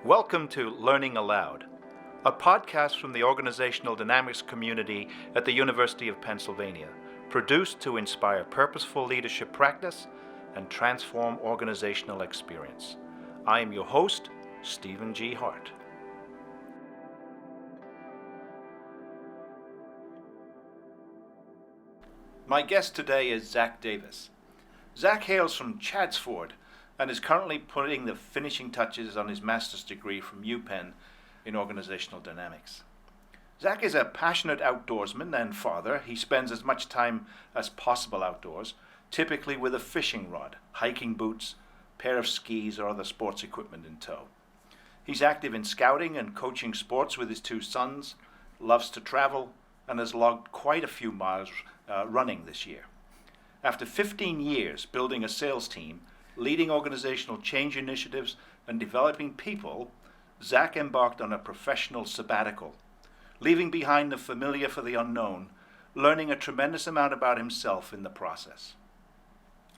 Welcome to Learning Aloud, a podcast from the Organizational Dynamics community at the University of Pennsylvania, produced to inspire purposeful leadership practice and transform organizational experience. I am your host, Stephen G. Hart. My guest today is Zach Davis. Zach hails from Chadsford and is currently putting the finishing touches on his master's degree from UPenn in organizational dynamics. Zach is a passionate outdoorsman and father. He spends as much time as possible outdoors, typically with a fishing rod, hiking boots, pair of skis, or other sports equipment in tow. He's active in scouting and coaching sports with his two sons, loves to travel, and has logged quite a few miles running this year. After 15 years building a sales team, leading organizational change initiatives, and developing people, Zach embarked on a professional sabbatical, leaving behind the familiar for the unknown, learning a tremendous amount about himself in the process.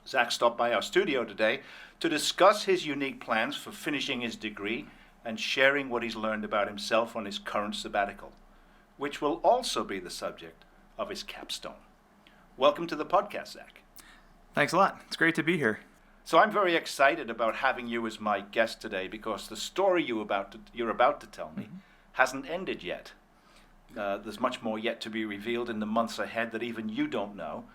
Zach stopped by our studio today to discuss his unique plans for finishing his degree and sharing what he's learned about himself on his current sabbatical, which will also be the subject of his capstone. Welcome to the podcast, Zach. Thanks a lot. It's great to be here. So I'm very excited about having you as my guest today because the story you're about to tell me hasn't ended yet. There's much more yet to be revealed in the months ahead that even you don't know.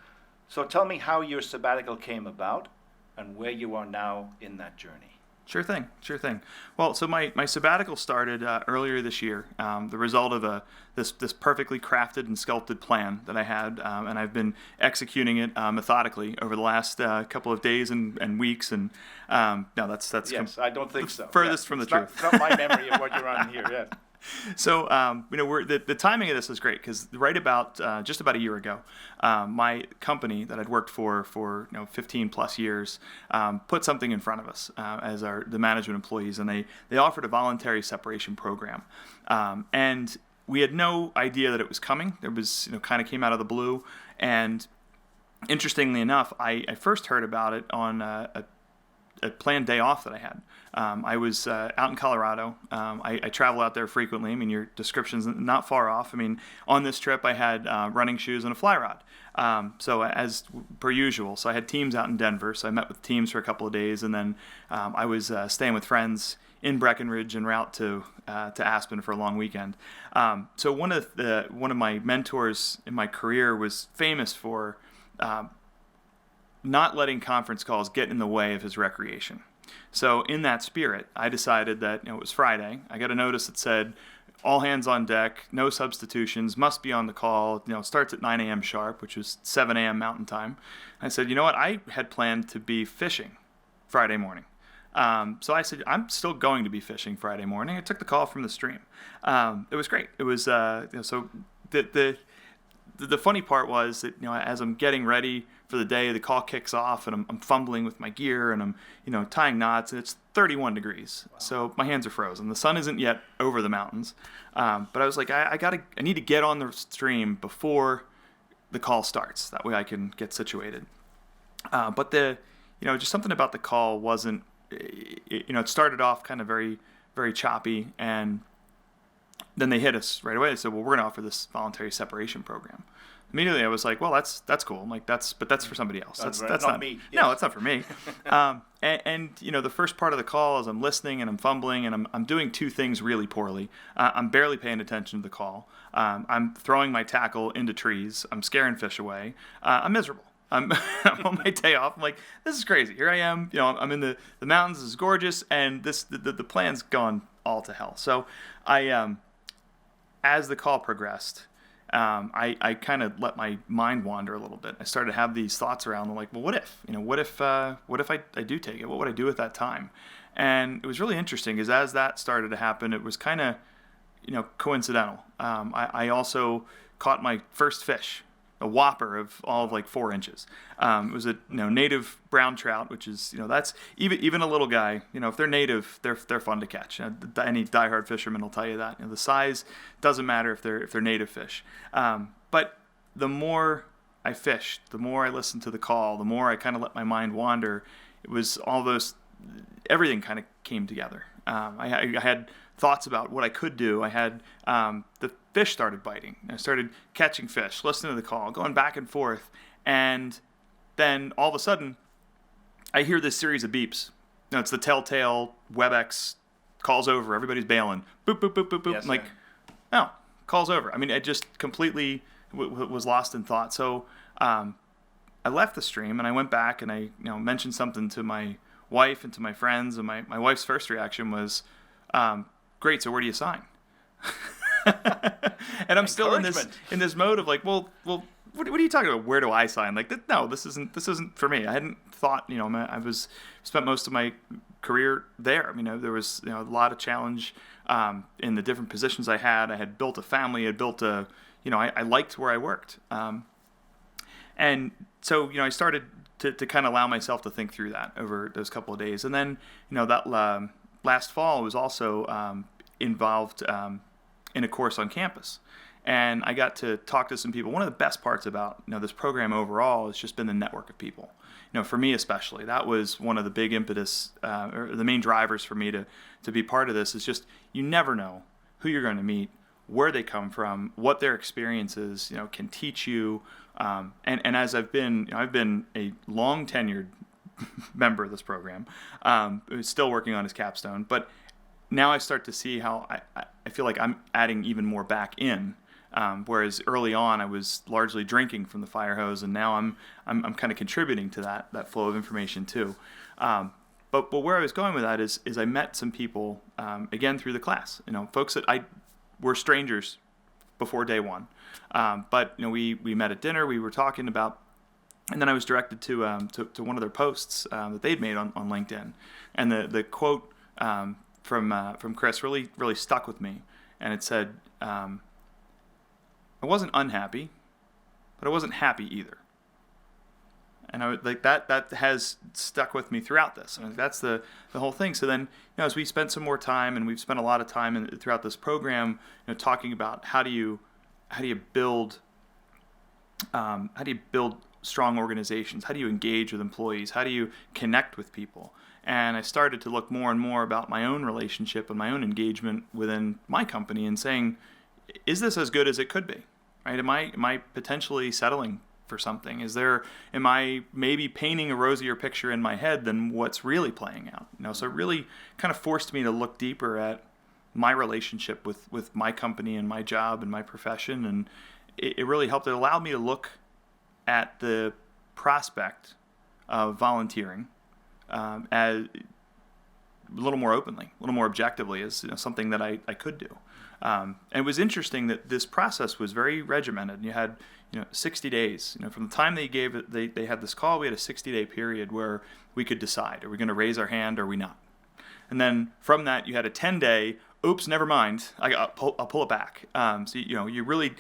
So tell me how your sabbatical came about and where you are now in that journey. Sure thing. Well, so my sabbatical started earlier this year, the result of this perfectly crafted and sculpted plan that I had, and I've been executing it methodically over the last couple of days and weeks. And no, that's yes, I don't think so. Furthest from the truth. It's not my memory of what you're on here. Yes. So, the timing of this is great because right about just about a year ago, my company that I'd worked for 15 plus years put something in front of us as the management employees, and they offered a voluntary separation program, and we had no idea that it was coming. It was kind of came out of the blue, and interestingly enough, I first heard about it on a planned day off that I had. I was out in Colorado. I travel out there frequently. I mean, your description's not far off. I mean, on this trip, I had running shoes and a fly rod. So as per usual, so I had teams out in Denver. So I met with teams for a couple of days, and then I was staying with friends in Breckenridge en route to Aspen for a long weekend. So one of my mentors in my career was famous for not letting conference calls get in the way of his recreation. So in that spirit, I decided that it was Friday. I got a notice that said, all hands on deck, no substitutions, must be on the call. Starts at 9 a.m. sharp, which was 7 a.m. Mountain Time. I said, you know what? I had planned to be fishing Friday morning. So I said, I'm still going to be fishing Friday morning. I took the call from the stream. It was great. It was so the funny part was that as I'm getting ready for the day, the call kicks off, and I'm fumbling with my gear, and I'm tying knots, and it's 31 degrees. Wow. So my hands are frozen. The sun isn't yet over the mountains, but I was like, I need to get on the stream before the call starts. That way I can get situated. But just something about the call wasn't, it started off kind of very, very choppy, and then they hit us right away. They said, well, we're going to offer this voluntary separation program. Immediately, I was like, well, that's cool. I'm like, that's for somebody else. That's not me. Yes. No, it's not for me. And the first part of the call is I'm listening and I'm fumbling and I'm doing two things really poorly. I'm barely paying attention to the call. I'm throwing my tackle into trees. I'm scaring fish away. I'm miserable. I'm on my day off. I'm like, this is crazy. Here I am. I'm in the mountains. This is gorgeous, and the plan's gone all to hell. So I as the call progressed, I kind of let my mind wander a little bit. I started to have these thoughts around. I'm like, well, what if? What if I do take it? What would I do at that time? And it was really interesting because as that started to happen, it was kind of, coincidental. I also caught my first fish, a whopper of all of like 4 inches. It was a native brown trout, which is that's even a little guy. If they're native, they're fun to catch. Any diehard fisherman will tell you that. The size doesn't matter if they're native fish. But the more I fished, the more I listened to the call, the more I kind of let my mind wander. It was all those everything kind of came together. I had thoughts about what I could do. I had the fish started biting. I started catching fish, listening to the call, going back and forth, and then all of a sudden, I hear this series of beeps. It's the telltale WebEx calls over. Everybody's bailing. Boop, boop, boop, boop, boop. Yes, I'm like, oh, call's over. I mean, I just completely was lost in thought. So I left the stream and I went back and I mentioned something to my wife and to my friends. And my wife's first reaction was, great, so where do you sign? And I'm still in this mode of like, well, what are you talking about? Where do I sign? Like, no, this isn't for me. I hadn't thought, I was spent most of my career there. I mean, there was a lot of challenge in the different positions I had. I had built a family. I had built I liked where I worked. And so, I started to kind of allow myself to think through that over those couple of days. And then, that last fall I was also involved in a course on campus. And I got to talk to some people. One of the best parts about this program overall has just been the network of people. For me especially, that was one of the big impetus, or the main drivers for me to be part of this. Is just you never know who you're going to meet, where they come from, what their experiences can teach you. And as I've been a long tenured member of this program, still working on his capstone, but now I start to see how I feel like I'm adding even more back in. Whereas early on I was largely drinking from the fire hose, and now I'm kind of contributing to that flow of information too. But where I was going with that is I met some people again through the class. Folks that were strangers before day one, but we met at dinner. We were talking about, and then I was directed to one of their posts that they'd made on LinkedIn, and the quote from Chris really stuck with me, and it said. I wasn't unhappy, but I wasn't happy either. And I would, like that has stuck with me throughout this. I mean, that's the whole thing. So then, as we spent some more time, and we've spent a lot of time throughout this program, talking about how do you build strong organizations? How do you engage with employees? How do you connect with people? And I started to look more and more about my own relationship and my own engagement within my company, and saying, is this as good as it could be? Right? Am I potentially settling for something? Am I maybe painting a rosier picture in my head than what's really playing out? So it really kind of forced me to look deeper at my relationship with my company and my job and my profession, and it really helped. It allowed me to look at the prospect of volunteering as a little more openly, a little more objectively, as something that I could do. And it was interesting that this process was very regimented. You had 60 days. From the time they had this call, we had a 60-day period where we could decide: are we going to raise our hand or are we not? And then from that, you had a 10-day. Oops, never mind. I'll pull it back. So you really,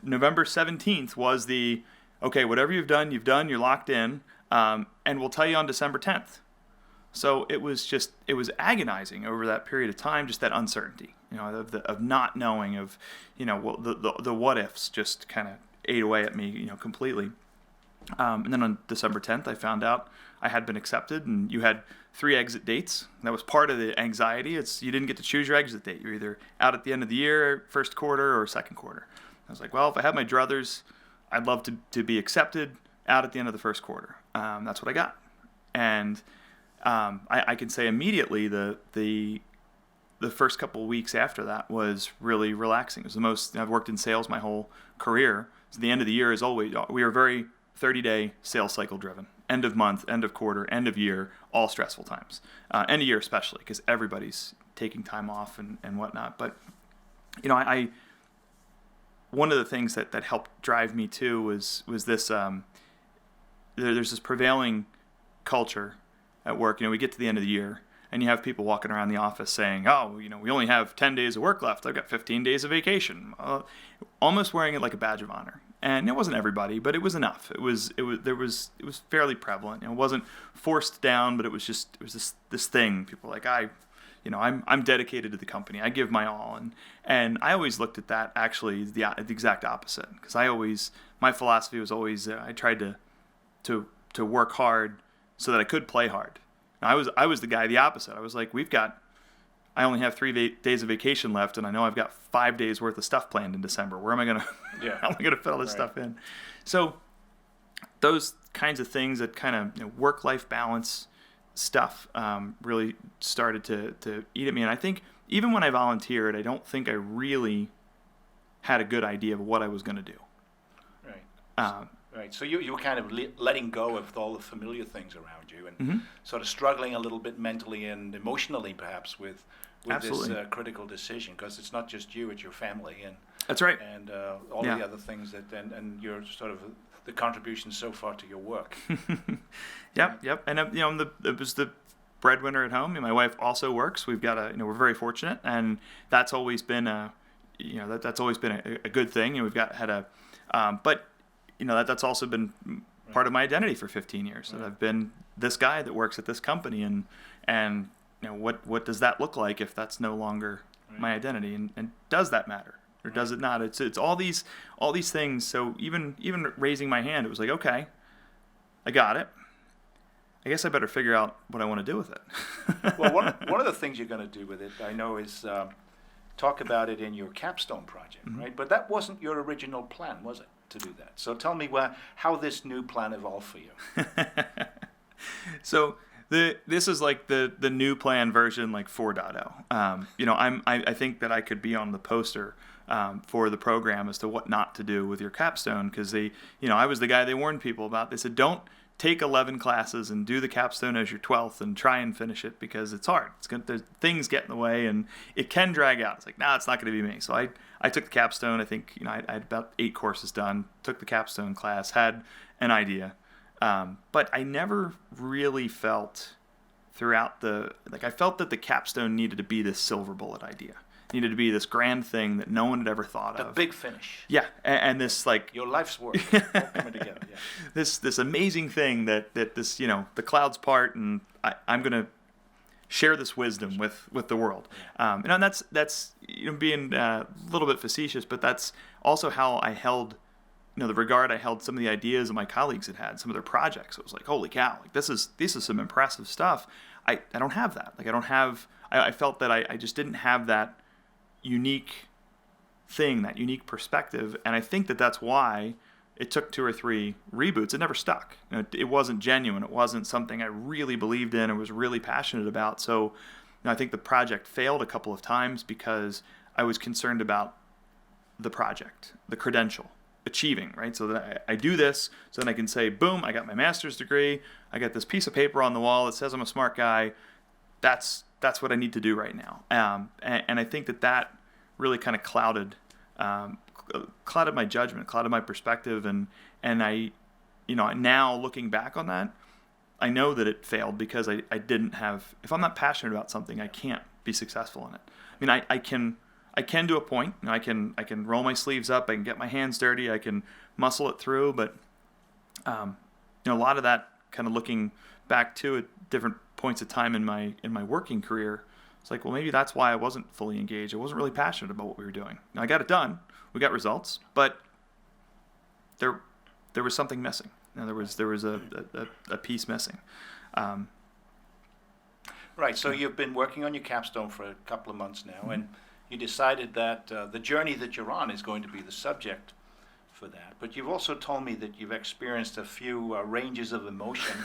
November 17th was the okay. Whatever you've done. You're locked in, and we'll tell you on December 10th. So it was agonizing over that period of time, just that uncertainty, of not knowing, of, the what ifs just kind of ate away at me, completely. And then on December 10th, I found out I had been accepted, and you had 3 exit dates. That was part of the anxiety. You didn't get to choose your exit date. You're either out at the end of the year, first quarter, or second quarter. I was like, well, if I had my druthers, I'd love to be accepted out at the end of the first quarter. That's what I got. And I can say immediately the first couple of weeks after that was really relaxing. It was the most. I've worked in sales my whole career. So the end of the year is always, we are very 30-day sales cycle driven. End of month, end of quarter, end of year, all stressful times. End of year especially, because everybody's taking time off and whatnot. But I one of the things that helped drive me too was this. There's this prevailing culture at work. We get to the end of the year, and you have people walking around the office saying, "Oh, we only have 10 days of work left. I've got 15 days of vacation." Almost wearing it like a badge of honor. And it wasn't everybody, but it was enough. It was fairly prevalent. It wasn't forced down, but it was this thing. People were like, I'm dedicated to the company. I give my all, and I always looked at that actually the exact opposite, because my philosophy was always I tried to work hard so that I could play hard. And I was the guy the opposite. I was like, I only have 3 days of vacation left, and I know I've got 5 days worth of stuff planned in December. Where am I gonna how am I gonna fit all this stuff in? So those kinds of things, that kind of work-life balance stuff, really started to eat at me. And I think even when I volunteered, I don't think I really had a good idea of what I was going to do. Right. Right. So you were kind of letting go of all the familiar things around you, and sort of struggling a little bit mentally and emotionally, perhaps, with this critical decision, because it's not just you; it's your family, and that's right, and all the other things that and your sort of the contribution so far to your work. Yep. And it was the breadwinner at home. And my wife also works. We've got we're very fortunate, and that's always been that's always been a good thing. And we've had a, but that's also been part of my identity for 15 years. That I've been this guy that works at this company, and what does that look like if that's no longer my identity, and does that matter? Or does it not? It's all these things. So even raising my hand, it was like, okay, I got it. I guess I better figure out what I want to do with it. Well, one of the things you're going to do with it, I know, is talk about it in your capstone project, right? But that wasn't your original plan, was it, to do that? So tell me how this new plan evolved for you. So this is like the new plan version, like 4.0. I think that I could be on the poster for the program as to what not to do with your capstone, because I was the guy they warned people about. They said, don't take 11 classes and do the capstone as your 12th and try and finish it, because it's hard. Things get in the way, and it can drag out. It's like, it's not going to be me. So I took the capstone. I think I had about 8 courses done. Took the capstone class, had an idea, but I never really felt throughout I felt that the capstone needed to be this silver bullet idea. Needed to be this grand thing that no one had ever thought of. The big finish. Yeah, and this your life's work all coming together. Yeah. This amazing thing that this the clouds part, and I'm gonna share this wisdom with the world. And that's being a little bit facetious, but that's also how I held the regard I held some of the ideas that my colleagues had, some of their projects. It was like, holy cow, like this is some impressive stuff. I don't have that. Like I felt that I just didn't have that unique thing, that unique perspective, and I think that's why it took 2 or 3 reboots. It never stuck. It wasn't genuine. It wasn't something I really believed in or was really passionate about. So I think the project failed a couple of times because I was concerned about the project, the credential, achieving, right? So that I do this, so then I can say, boom, I got my master's degree. I got this piece of paper on the wall that says I'm a smart guy. That's what I need to do right now. And I think that really kind of clouded my judgment, clouded my perspective, and I, now looking back on that, I know that it failed because I didn't have. If I'm not passionate about something, I can't be successful in it. I mean, I can do a point. I can roll my sleeves up. I can get my hands dirty. I can muscle it through. But a lot of that, kind of looking back to at different points of time in my working career, it's like, well, maybe that's why I wasn't fully engaged. I wasn't really passionate about what we were doing. Now, I got it done. We got results, but there was something missing. There was a piece missing. Right. So you've been working on your capstone for a couple of months now, and you decided that the journey that you're on is going to be the subject for that. But you've also told me that you've experienced a few ranges of emotion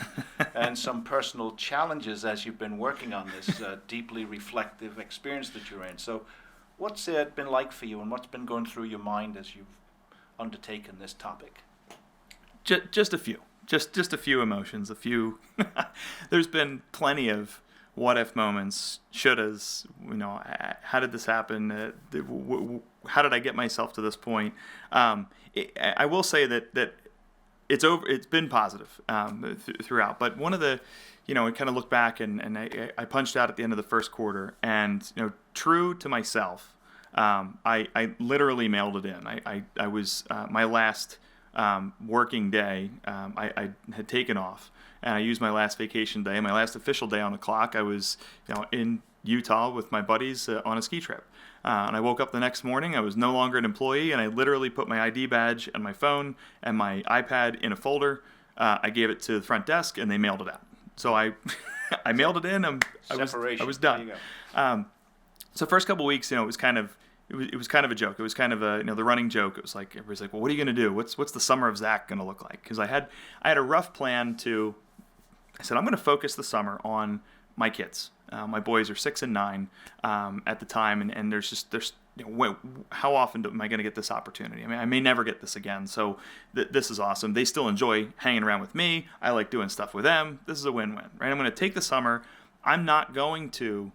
and some personal challenges as you've been working on this deeply reflective experience that you're in. So what's it been like for you, and what's been going through your mind as you've undertaken this topic? Just a few. Just a few emotions, a few. There's been plenty of what-if moments, shouldas, how did this happen? How did I get myself to this point? I will say that it's been positive throughout. But one of the, I kind of look back and I punched out at the end of the first quarter, and true to myself, I literally mailed it in. I was my last working day. I had taken off, and I used my last vacation day, my last official day on the clock. I was in Utah with my buddies on a ski trip. And I woke up the next morning. I was no longer an employee, and I literally put my ID badge and my phone and my iPad in a folder. I gave it to the front desk, and they mailed it out. So I I mailed it in. I was done. There you go. So first couple weeks, it was kind of a joke. It was kind of a the running joke. It was like everybody's like, well, what are you going to do? What's the summer of Zach going to look like? Because I had a rough plan to. I said I'm going to focus the summer on my kids. My boys are 6 and 9 at the time, and there's how often am I going to get this opportunity? I mean, I may never get this again. So this is awesome. They still enjoy hanging around with me. I like doing stuff with them. This is a win-win, right? I'm going to take the summer. I'm not going to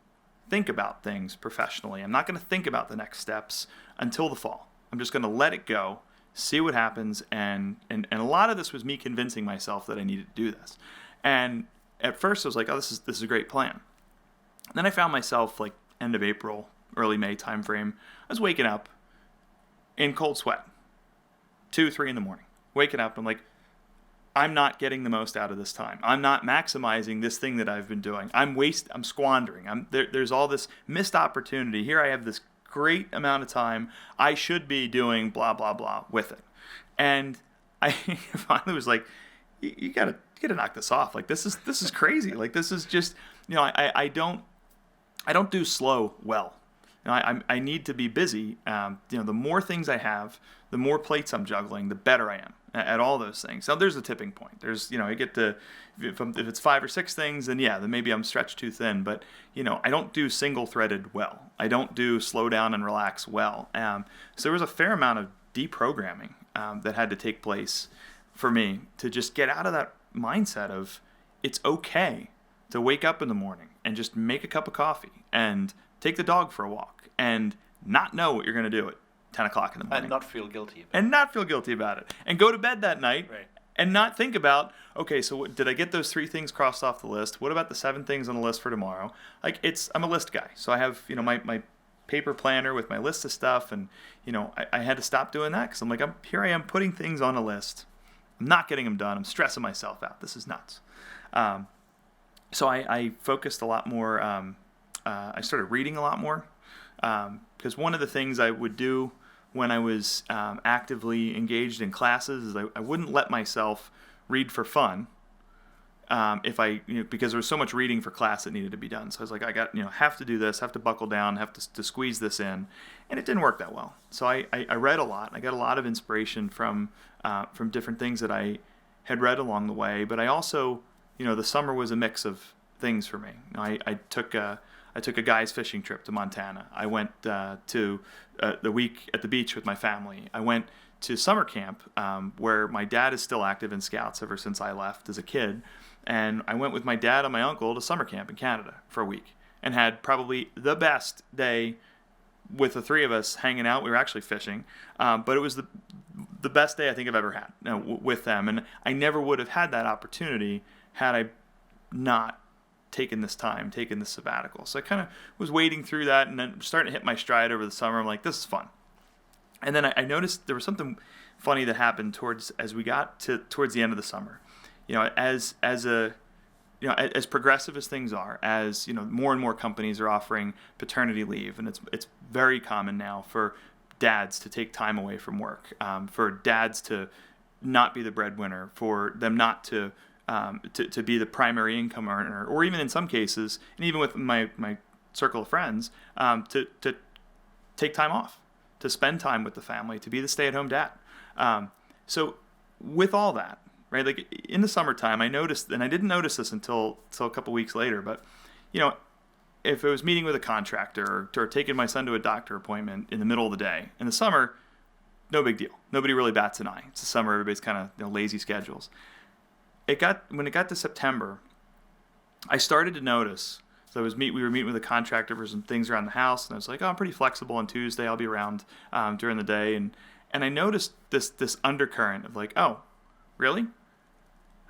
think about things professionally. I'm not going to think about the next steps until the fall. I'm just going to let it go, see what happens, and a lot of this was me convincing myself that I needed to do this. And at first I was like, oh, this is a great plan. Then I found myself like end of April, early May timeframe. I was waking up in cold sweat, 2, 3 in the morning. Waking up, I'm like, I'm not getting the most out of this time. I'm not maximizing this thing that I've been doing. I'm squandering. There's all this missed opportunity. Here I have this great amount of time. I should be doing blah, blah, blah with it. And I finally was like, you gotta knock this off. Like this is crazy. Like this is just, I don't do slow well. I need to be busy. The more things I have, the more plates I'm juggling, the better I am at all those things. Now there's a tipping point. There's, I get to, if it's 5 or 6 things, then maybe I'm stretched too thin. But, I don't do single-threaded well. I don't do slow down and relax well. So there was a fair amount of deprogramming that had to take place for me to just get out of that mindset of it's okay to wake up in the morning and just make a cup of coffee and take the dog for a walk and not know what you're going to do at 10 o'clock in the morning. And not feel guilty about it. And go to bed that night right. And not think about, okay, so did I get those 3 things crossed off the list? What about the 7 things on the list for tomorrow? Like I'm a list guy. So I have, my paper planner with my list of stuff. And, I had to stop doing that because I'm like, here I am putting things on a list. I'm not getting them done. I'm stressing myself out. This is nuts. So I focused a lot more. I started reading a lot more because one of the things I would do when I was actively engaged in classes is I wouldn't let myself read for fun because there was so much reading for class that needed to be done. So I was like, have to do this, have to buckle down, have to squeeze this in, and it didn't work that well. So I read a lot. I got a lot of inspiration from different things that I had read along the way. But I also, the summer was a mix of things for me. I took a guy's fishing trip to Montana. I went to the week at the beach with my family. I went to summer camp where my dad is still active in Scouts ever since I left as a kid. And I went with my dad and my uncle to summer camp in Canada for a week and had probably the best day with the 3 of us hanging out. We were actually fishing, but it was the best day I think I've ever had with them. And I never would have had that opportunity had I not taken this sabbatical. So I kind of was wading through that and then starting to hit my stride over the summer. I'm like, this is fun. And then I noticed there was something funny that happened as we got towards the end of the summer. As progressive as things are, as more and more companies are offering paternity leave, and it's very common now for dads to take time away from work, for dads to not be the breadwinner, for them not to be the primary income earner, or even in some cases, and even with my circle of friends, to take time off, to spend time with the family, to be the stay-at-home dad. So with all that, right, like in the summertime, I noticed, and I didn't notice this until a couple weeks later, but if I was meeting with a contractor or taking my son to a doctor appointment in the middle of the day, in the summer, no big deal. Nobody really bats an eye. It's the summer, everybody's kind of lazy schedules. When it got to September, I started to notice. So we were meeting with a contractor for some things around the house, and I was like, I'm pretty flexible on Tuesday. I'll be around during the day, and I noticed this undercurrent of like, oh, really?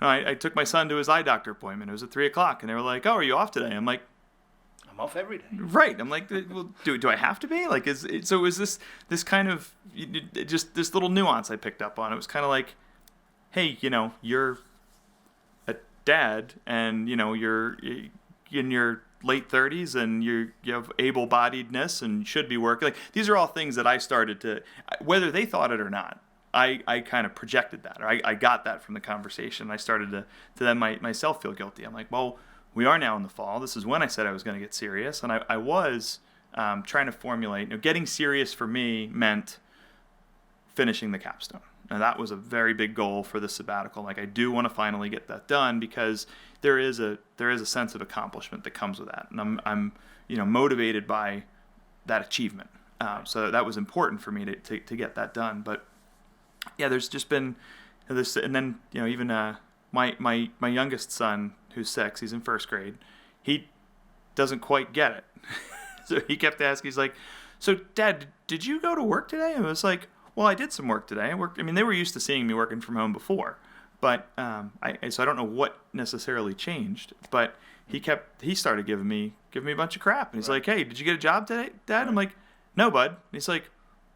I took my son to his eye doctor appointment. It was at 3:00, and they were like, oh, are you off today? I'm like, I'm off every day. Right. I'm like, well, do I have to be? Like, is this kind of just this little nuance I picked up on? It was kind of like, hey, you're a dad, and you're in your late 30s, and you have able-bodiedness and should be working. Like, these are all things that I started to, whether they thought it or not, I kind of projected that, or I got that from the conversation. I started to then myself feel guilty. I'm like, well, we are now in the fall. This is when I said I was going to get serious, and I was trying to formulate. Getting serious for me meant finishing the capstone. And that was a very big goal for the sabbatical. Like, I do want to finally get that done because there is a sense of accomplishment that comes with that, and I'm motivated by that achievement. So that was important for me to get that done. But yeah, there's just been this, and then even my youngest son, who's 6, he's in first grade, he doesn't quite get it. So he kept asking, he's like, "So Dad, did you go to work today?" And I was like, "Well, I did some work today. They were used to seeing me working from home before, but so I don't know what necessarily changed." But he started giving me a bunch of crap, and he's like, "Hey, did you get a job today, Dad?" I'm like, "No, bud." And he's like,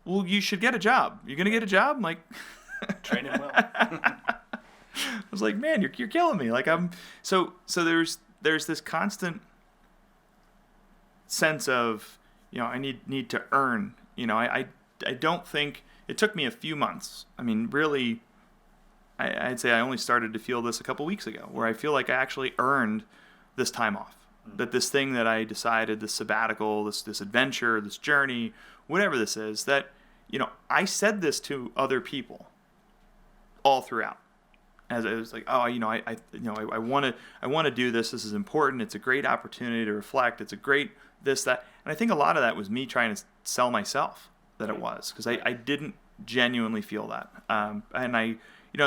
"Well, you should get a job. You gonna get a job?" I'm like, Train him well. I was like, "Man, you're killing me." Like, so there's this constant sense of I need to earn. I don't think it took me a few months. I mean, really, I'd say I only started to feel this a couple weeks ago, where I feel like I actually earned this time off. That this thing that I decided, this sabbatical, this adventure, this journey, whatever this is, that I said this to other people all throughout. As I was like, I want to do this. This is important. It's a great opportunity to reflect. It's a great this, that. And I think a lot of that was me trying to sell myself that it was, because I didn't genuinely feel that. And and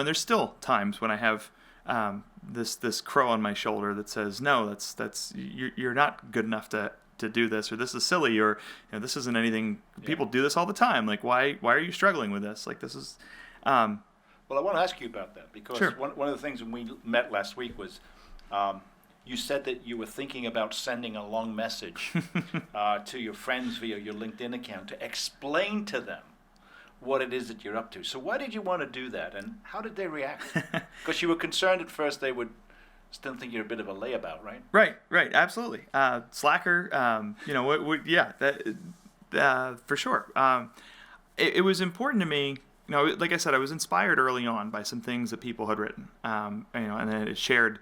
there's still times when I have this crow on my shoulder that says, "No, that's you're not good enough to do this," or "This is silly," or "This isn't anything." Yeah. People do this all the time. Like, why are you struggling with this? Like, this is. Well, I want to ask you about that, because sure. one of the things when we met last week was you said that you were thinking about sending a long message to your friends via your LinkedIn account to explain to them what it is that you're up to. So why did you want to do that, and how did they react? Because you were concerned at first they would still think you're a bit of a layabout, right? Right, absolutely. Slacker, for sure. It was important to me. Like I said, I was inspired early on by some things that people had written, and then it shared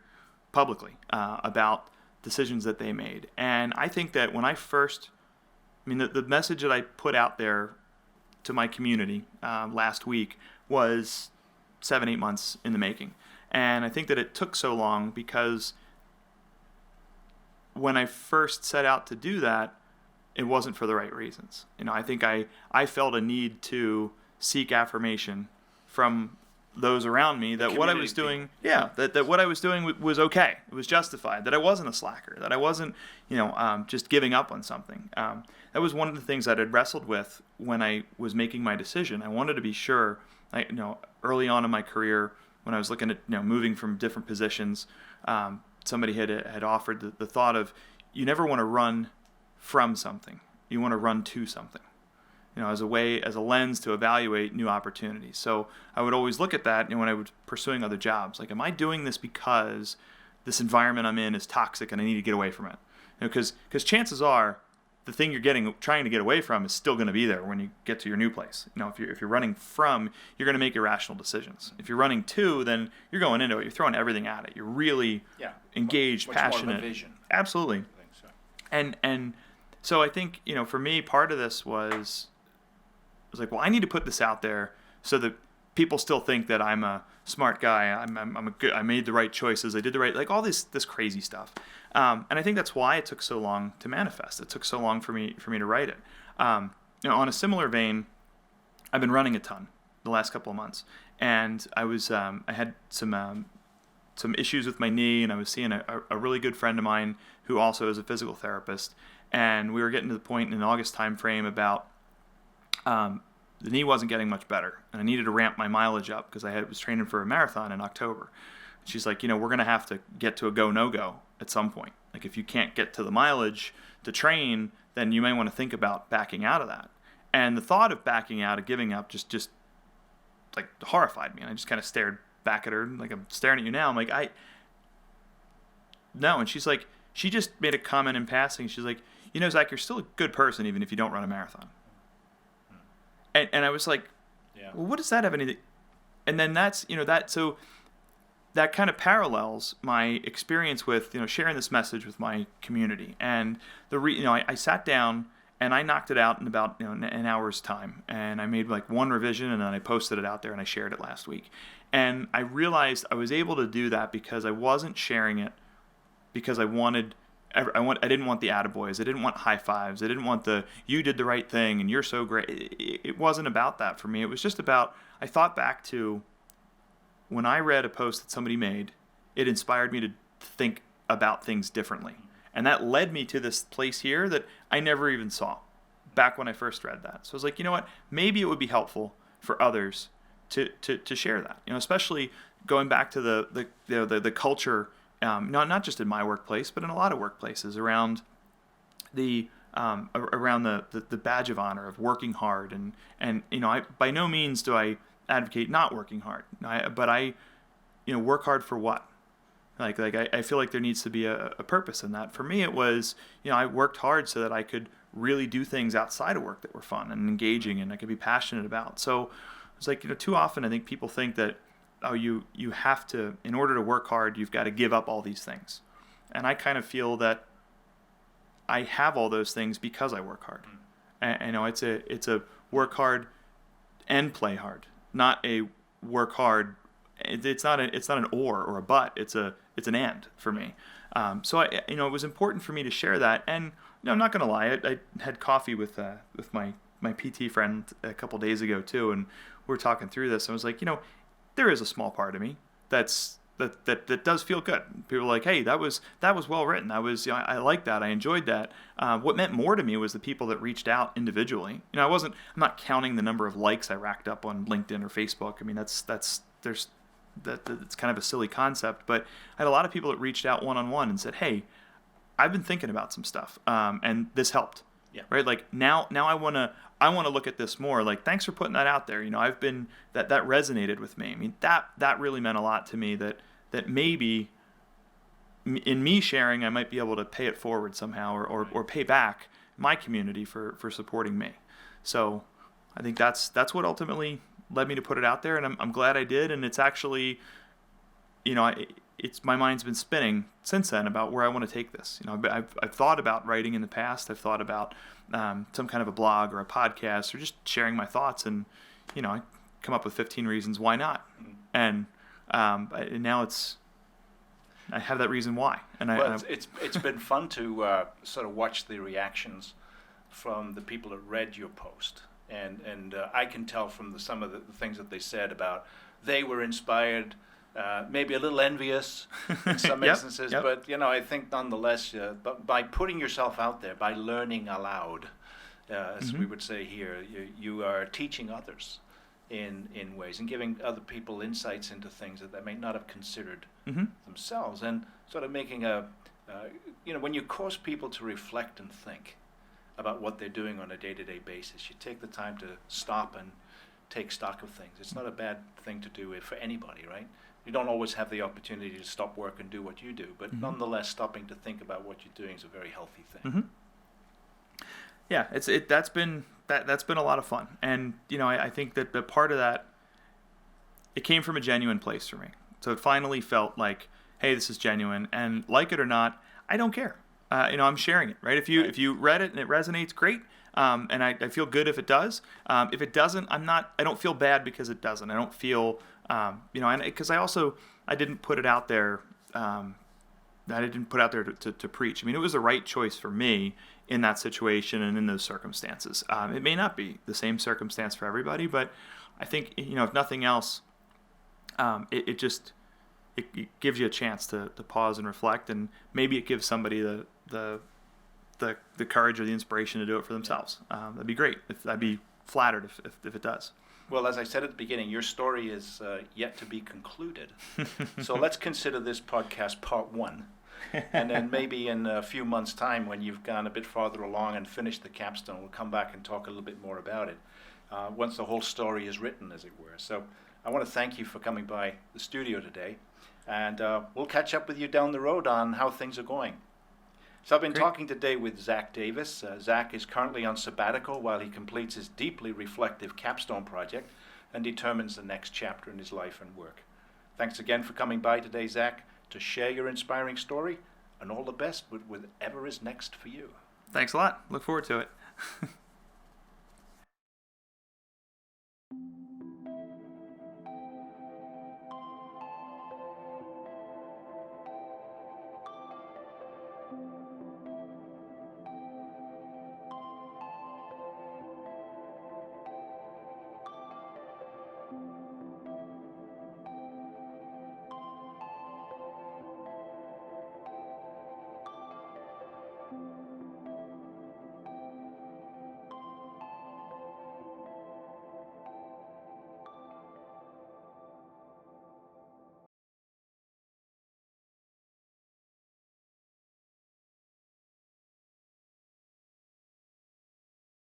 publicly about decisions that they made. And I think that when I first, the message that I put out there to my community last week was 7-8 months in the making. And I think that it took so long because when I first set out to do that, it wasn't for the right reasons. I think I felt a need to seek affirmation from those around me that what I was doing, that what I was doing was okay. It was justified. That I wasn't a slacker. That I wasn't, just giving up on something. That was one of the things that I'd wrestled with when I was making my decision. I wanted to be sure. Early on in my career, when I was looking at moving from different positions, somebody had offered the thought of, you never want to run from something. You want to run to something. As a lens to evaluate new opportunities. So I would always look at that, when I was pursuing other jobs. Like, am I doing this because this environment I'm in is toxic and I need to get away from it? Because chances are the thing you're trying to get away from is still going to be there when you get to your new place. If you're running from, you're going to make irrational decisions. If you're running to, then you're going into it. You're throwing everything at it. You're really engaged, much passionate. More of a vision. Absolutely. I think so. And so I think for me, part of this was like, well, I need to put this out there so that people still think that I'm a smart guy. I made the right choices. I did the right, like all this crazy stuff. And I think that's why it took so long to manifest. It took so long for me to write it. On a similar vein, I've been running a ton the last couple of months, and I had some issues with my knee, and I was seeing a really good friend of mine who also is a physical therapist, and we were getting to the point in an August time frame about the knee wasn't getting much better, and I needed to ramp my mileage up because I was training for a marathon in October. She's like, we're going to have to get to a go, no-go at some point. Like, if you can't get to the mileage to train, then you may want to think about backing out of that. And the thought of backing out, of giving up, just like horrified me. And I just kind of stared back at her, like I'm staring at you now. I'm like, no. And she's like, she just made a comment in passing. She's like, Zach, you're still a good person even if you don't run a marathon. And I was like, well, what does that have anything? And then that's, so that kind of parallels my experience with sharing this message with my community. And I sat down and I knocked it out in about an hour's time, and I made like one revision, and then I posted it out there and I shared it last week. And I realized I was able to do that because I wasn't sharing it because I didn't want the attaboys. I didn't want high fives. I didn't want the "you did the right thing" and "you're so great." It wasn't about that for me. It was just about, I thought back to when I read a post that somebody made, it inspired me to think about things differently. And that led me to this place here that I never even saw back when I first read that. So I was like, you know what? Maybe it would be helpful for others to share that. Especially going back to the culture, not just in my workplace, but in a lot of workplaces around the badge of honor of working hard. And I by no means do I advocate not working hard. But I work hard for what? I feel like there needs to be a purpose in that. For me, it was, I worked hard so that I could really do things outside of work that were fun and engaging and I could be passionate about. So it's like, too often I think people think that, you have to, in order to work hard, you've got to give up all these things. And I kind of feel that I have all those things because I work hard. And it's a work hard and play hard, not a work hard. It's not an or a but. It's an and for me. So it was important for me to share that. And I'm not gonna lie, I had coffee with my PT friend a couple days ago too, and we were talking through this. I was like, there is a small part of me that does feel good. People are like, hey, that was well written. I like that. I enjoyed that. What meant more to me was the people that reached out individually. I'm not counting the number of likes I racked up on LinkedIn or Facebook. I mean, that's it's kind of a silly concept, but I had a lot of people that reached out one-on-one and said, hey, I've been thinking about some stuff, and this helped. Yeah. Right. Like now I want to look at this more. Like, thanks for putting that out there. I've been, that resonated with me. I mean, that really meant a lot to me, that maybe in me sharing, I might be able to pay it forward somehow or pay back my community for supporting me. So I think that's what ultimately led me to put it out there, and I'm glad I did. And it's actually, my mind's been spinning since then about where I want to take this. I've thought about writing in the past. I've thought about some kind of a blog or a podcast or just sharing my thoughts, and I come up with 15 reasons why not. And now I have that reason why. And it's been fun to sort of watch the reactions from the people that read your post. And I can tell from some of the things that they said about they were inspired, maybe a little envious in some instances, yep. But I think nonetheless, by putting yourself out there, by learning aloud, as we would say here, you are teaching others in ways and giving other people insights into things that they may not have considered themselves, and sort of making when you cause people to reflect and think about what they're doing on a day-to-day basis, you take the time to stop and take stock of things. It's not a bad thing to do for anybody, right? You don't always have the opportunity to stop work and do what you do, but nonetheless, stopping to think about what you're doing is a very healthy thing. Yeah, that's been a lot of fun, and I think that the part of that, it came from a genuine place for me. So it finally felt like, hey, this is genuine, and like it or not, I don't care. I'm sharing it, right? If you read it and it resonates, great. And I feel good if it does. If it doesn't, I don't feel bad because it doesn't. I don't feel, because I didn't put it out there. I didn't put out there to preach. I mean, it was the right choice for me in that situation and in those circumstances. It may not be the same circumstance for everybody, but I think, if nothing else, it gives you a chance to pause and reflect, and maybe it gives somebody the courage or the inspiration to do it for themselves. That'd be great. I'd be flattered if it does. Well, as I said at the beginning, your story is yet to be concluded. So let's consider this podcast part 1. And then maybe in a few months' time, when you've gone a bit farther along and finished the capstone, we'll come back and talk a little bit more about it once the whole story is written, as it were. So I want to thank you for coming by the studio today. And we'll catch up with you down the road on how things are going. So I've been talking today with Zach Davis. Zach is currently on sabbatical while he completes his deeply reflective capstone project and determines the next chapter in his life and work. Thanks again for coming by today, Zach, to share your inspiring story, and all the best with whatever is next for you. Thanks a lot. Look forward to it.